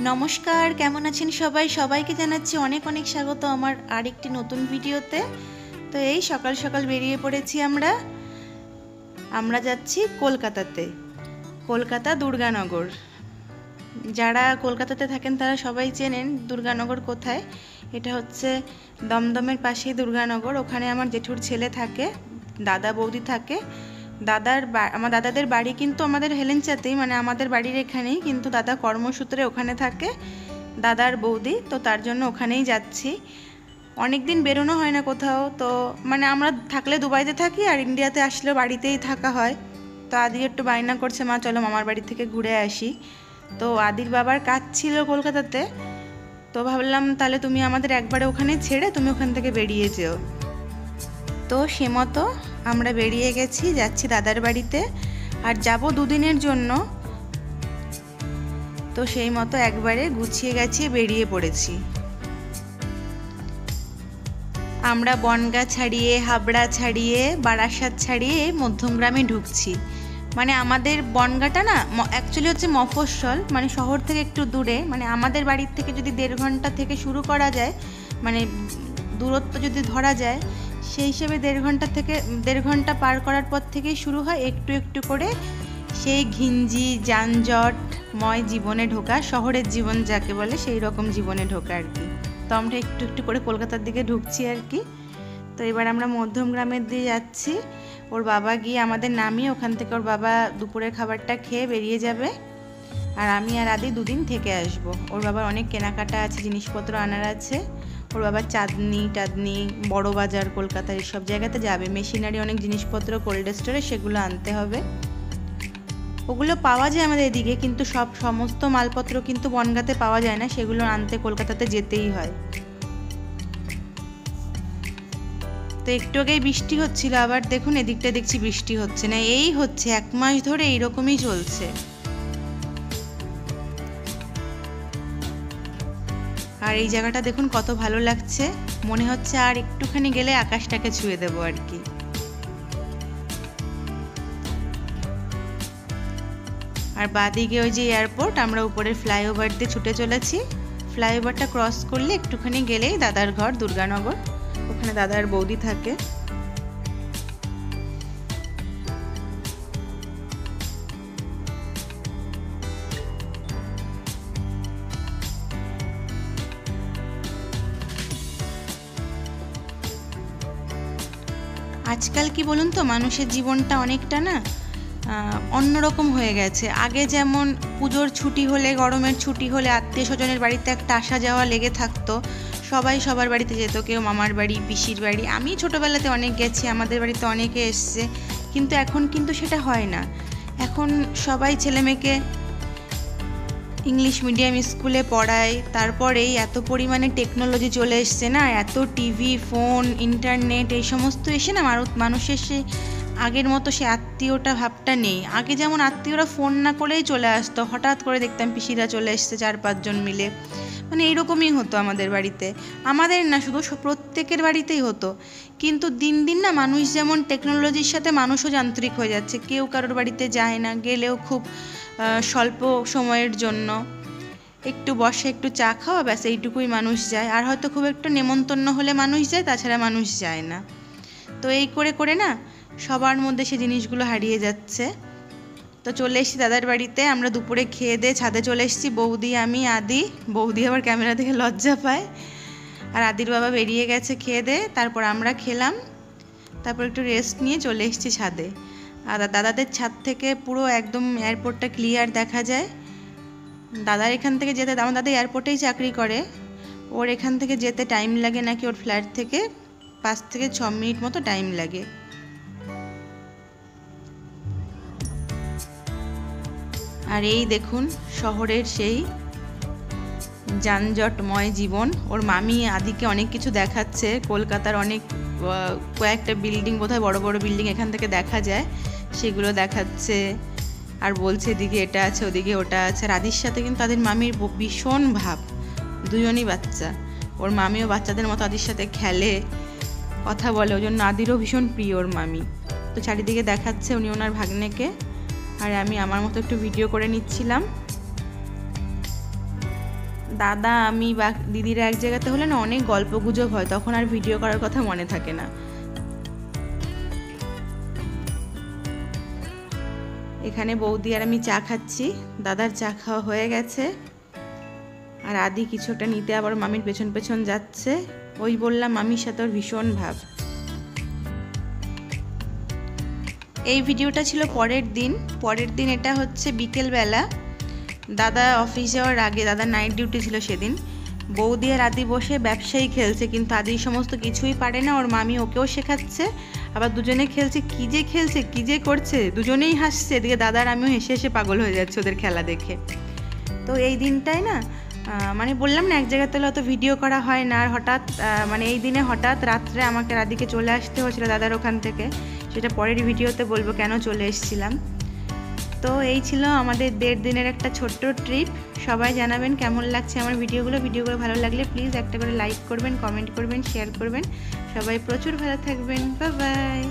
নমস্কার, কেমন আছেন সবাই? সবাইকে জানাচ্ছি অনেক অনেক স্বাগত আমার আরেকটি নতুন ভিডিওতে। তো এই সকাল সকাল বেরিয়ে পড়েছি আমরা যাচ্ছি কলকাতাতে, কলকাতা দুর্গানগর। যারা কলকাতাতে থাকেন তারা সবাই চেনেন দুর্গানগর কোথায়। এটা হচ্ছে দমদমের পাশেই দুর্গানগর। ওখানে আমার জেঠুর ছেলে থাকে, দাদা বৌদি থাকে। আমার দাদাদের বাড়ি কিন্তু আমাদের হেলেঞ্চাতেই, মানে আমাদের বাড়ির এখানেই, কিন্তু দাদা কর্মসূত্রে ওখানে থাকে, দাদার বৌদি। তো তার জন্য ওখানেই যাচ্ছি। অনেক দিন বেরোনো হয় না কোথাও, তো মানে আমরা থাকলে দুবাইতে থাকি আর ইন্ডিয়াতে আসলেও বাড়িতেই থাকা হয়। তো আদি একটু বায়না করছে, মা চলো মামার বাড়ি থেকে ঘুরে আসি। তো আদির বাবার কাজ ছিল কলকাতাতে, তো ভাবলাম তাহলে তুমি আমাদের একবারে ওখানে ছেড়ে তুমি ওখান থেকে বেরিয়ে যেও। তো সে মতো আমরা বেরিয়ে গেছি, যাচ্ছি দাদার বাড়িতে, আর যাব দুদিনের জন্য। তো সেই মতো একবারে গুছিয়ে গেছি, বেরিয়ে পড়েছি। আমরা বনগাঁ ছাড়িয়ে, হাবড়া ছাড়িয়ে, বারাসাত ছাড়িয়ে মধ্যমগ্রামে ঢুকছি। মানে আমাদের বনগাঁটা না অ্যাকচুয়ালি হচ্ছে মফস্বল, মানে শহর থেকে একটু দূরে। মানে আমাদের বাড়ির থেকে যদি 1.5 ঘন্টা থেকে শুরু করা যায়, মানে দূরত্ব যদি ধরা যায়, সেই হিসেবে 1.5 ঘন্টা পার করার পর থেকেই শুরু হয় একটু একটু করে সেই ঘিঞ্জি যানজটময় জীবনে ঢোকা, শহরের জীবন যাকে বলে সেই রকম জীবনে ঢোকা আর কি। তো আমরা একটু একটু করে কলকাতার দিকে ঢুকছি আর কি। তো এবার আমরা মধ্যমগ্রামের দিয়ে যাচ্ছি। ওর বাবা গিয়ে আমাদের নামিয়ে ওখান থেকে ওর বাবা দুপুরের খাবারটা খেয়ে বেরিয়ে যাবে, আর আমি আর আদি দুদিন থেকে আসব। ওর বাবার অনেক কেনাকাটা আছে, জিনিসপত্র আনার আছে। ওর বাবার চাঁদনি বড় বাজার কলকাতার এইসব জায়গাতে যাবে, মেশিনারি অনেক জিনিসপত্র কোল্ড স্টোরে, সেগুলো আনতে হবে। ওগুলো পাওয়া যায় আমাদের এদিকে, কিন্তু সমস্ত মালপত্র কিন্তু বনগাঁতে পাওয়া যায় না, সেগুলো আনতে কলকাতাতে যেতেই হয়। তো একটু আগেই বৃষ্টি হচ্ছিল, আবার দেখুন এদিকটা দেখছি বৃষ্টি হচ্ছে না। এই হচ্ছে 1 মাস ধরে এইরকমই চলছে। আর এই জায়গাটা দেখুন কত ভালো লাগছে, মনে হচ্ছে আর একটুখানি গেলে আকাশটাকে ছুঁয়ে দেবো আর কি। আর বাদিকে ওই যে এয়ারপোর্ট, আমরা উপরের ফ্লাইওভার দিয়ে ছুটে চলেছি। ফ্লাইওভারটা ক্রস করলে একটুখানি গেলেই দাদার ঘর দুর্গানগর, ওখানে দাদার বৌদি থাকে। আজকাল কি বলুন তো, মানুষের জীবনটা অনেকটা না অন্যরকম হয়ে গেছে। আগে যেমন পুজোর ছুটি হলে, গরমের ছুটি হলে আত্মীয় স্বজনের বাড়িতে একটা আসা যাওয়া লেগে থাকতো, সবাই সবার বাড়িতে যেত, কেউ মামার বাড়ি, পিসির বাড়ি। আমি ছোটোবেলাতে অনেক গেছি, আমাদের বাড়িতে অনেকে এসছে, কিন্তু এখন কিন্তু সেটা হয় না। এখন সবাই ছেলেমেয়েকে ইংলিশ মিডিয়াম স্কুলে পড়ায়, তারপরেই এত পরিমাণে টেকনোলজি চলে এসছে না, এত টিভি, ফোন, ইন্টারনেট এই সমস্ত এসে না মানুষের সে আগের মতো সে আত্মীয়টা ভাবটা নেই। আগে যেমন আত্মীয়রা ফোন না করেই চলে আসতো, হঠাৎ করে দেখতাম পিসিরা চলে এসছে 4-5 জন মিলে, মানে এইরকমই হতো আমাদের বাড়িতে। আমাদের না, শুধু প্রত্যেকের বাড়িতেই হতো। কিন্তু দিন দিন না মানুষ যেমন টেকনোলজির সাথে মানুষও যান্ত্রিক হয়ে যাচ্ছে, কেউ কারোর বাড়িতে যায় না, গেলেও খুব স্বল্প সময়ের জন্য, একটু বসে একটু চা খাওয়া, ব্যাস এইটুকুই মানুষ যায়। আর হয়তো খুব একটু নেমন্তন্ন হলে মানুষ যায়, তাছাড়া মানুষ যায় না। তো এই করে করে না সবার মধ্যে সে জিনিসগুলো হারিয়ে যাচ্ছে। তো চলে এসেছি দাদার বাড়িতে। আমরা দুপুরে খেয়ে দিয়ে ছাদে চলে এসেছি, বৌদি, আমি, আদি। বৌদি আবার ক্যামেরা দেখে লজ্জা পায়। আর আদির বাবা বেরিয়ে গেছে খেয়ে দিয়ে, তারপর আমরা খেলাম, তারপর একটু রেস্ট নিয়ে চলে এসেছি ছাদে। আর দাদাদের ছাদ থেকে পুরো একদম এয়ারপোর্টটা ক্লিয়ার দেখা যায়। দাদার এখান থেকে যেতে, আমার দাদা এয়ারপোর্টেই চাকরি করে, ওর এখান থেকে যেতে টাইম লাগে নাকি, ওর ফ্ল্যাট থেকে 5 থেকে 6 মিনিট মতো টাইম লাগে। আর এই দেখুন শহরের সেই যানজটময় জীবন। ওর মামি আদিকে অনেক কিছু দেখাচ্ছে, কলকাতার অনেক কয়েকটা বিল্ডিং, বোধহয় বড় বড় বিল্ডিং এখান থেকে দেখা যায়, সেগুলো দেখাচ্ছে। আর বলছে এদিকে এটা আছে, ওদিকে ওটা আছে। আর আদির সাথে কিন্তু তাদের মামির ভীষণ ভাব, দুজনই বাচ্চা। ওর মামিও বাচ্চাদের মতো আদির সাথে খেলে, কথা বলে, ওই জন্য আদিরও ভীষণ প্রিয় ওর মামি। তো চারিদিকে দেখাচ্ছে উনি ওনার ভাগ্নেকে, আর আমি আমার মতো একটু ভিডিও করে নিচ্ছিলাম। দাদা আমি বা দিদিরা এক জায়গাতে হলে না অনেক গল্প গুজব হয়, তখন আর ভিডিও করার কথা মনে থাকে না। এখানে বৌদি আর আমি চা খাচ্ছি, দাদার চা খাওয়া হয়ে গেছে। আর আদি কিছু একটা নিতে আবার মামির পেছন পেছন যাচ্ছে। ওই বললাম মামির সাথে ওর ভীষণ ভাব। এই ভিডিওটা ছিল পরের দিন। এটা হচ্ছে বিকেলবেলা, দাদা অফিস যাওয়ার আগে, দাদা নাইট ডিউটি ছিল সেদিন। বৌদি আর আদি বসে ব্যবসায়ী খেলছে, কিন্তু আদি সমস্ত কিছুই পারে না, ওর মামি ওকেও শেখাচ্ছে। আবার দুজনে খেলছে, কি যে করছে, দুজনেই হাসছে। এদিকে দাদা আর আমিও হেসে হেসে পাগল হয়ে যাচ্ছে ওদের খেলা দেখে। তো এই দিনটাই না মানে বললাম না এক জায়গাতে অত ভিডিও করা হয় না। আর হঠাৎ মানে এই দিনে হঠাৎ রাত্রে আমাকে রাদিকে চলে আসতে হয়েছিল দাদার ওখান থেকে, সেটা পরের ভিডিওতে বলবো কেন চলে এসেছিলাম। তো এই ছিল আমাদের 1.5 দিনের একটা ছোট্ট ট্রিপ। সবাই জানাবেন কেমন লাগছে আমার ভিডিওগুলো ভালো লাগলে প্লিজ একটা করে লাইক করবেন, কমেন্ট করবেন, শেয়ার করবেন। সবাই প্রচুর ভালো থাকবেন, বাই বাই।